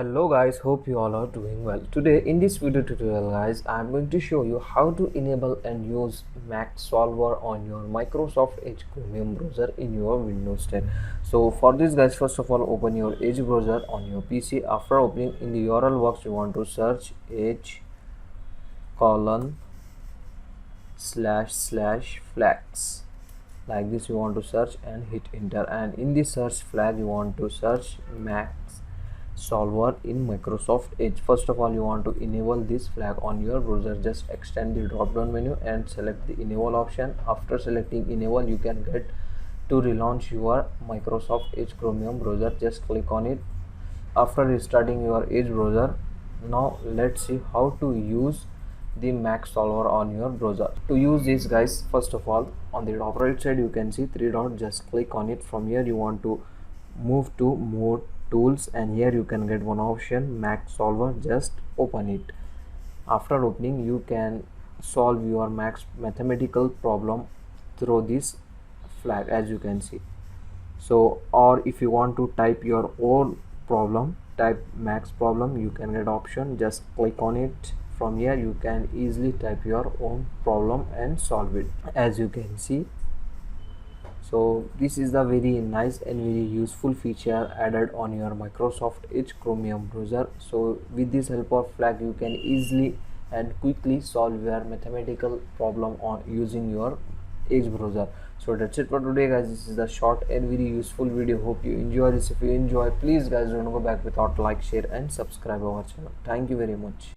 Hello guys, hope you all are doing well. Today in this video tutorial guys, I am going to show you how to enable and use Mac solver on your Microsoft Edge Chromium browser in your Windows 10. So for this guys, first of all open your Edge browser on your PC. After opening, in the URL box you want to search edge colon / flags. Like this you want to search and hit enter, and in the search flag you want to search Mac solver in Microsoft Edge. First of all, you want to enable this flag on your browser. Just extend the drop down menu and select the enable option. After selecting enable, you can get to relaunch your Microsoft Edge Chromium browser. Just click on it. After restarting your Edge browser, now let's see how to use the Mac solver on your browser. To use this guys, first of all, on the top right side you can see three dots. Just click on it. From here you want to move to more tools, and here you can get one option, Mac solver. Just open it. After opening, you can solve your Mac's mathematical problem through this flag, as you can see. So, or if you want to type your own problem, type Mac's problem, you can get option. Just click on it. From here you can easily type your own problem and solve it, as you can see. So this is the very nice and very useful feature added on your Microsoft Edge Chromium browser. So with this help of flag, you can easily and quickly solve your mathematical problem on using your Edge browser. So that's it for today guys. This is the short and very useful video. Hope you enjoy this. If you enjoy, please guys don't go back without like, share and subscribe our channel. Thank you very much.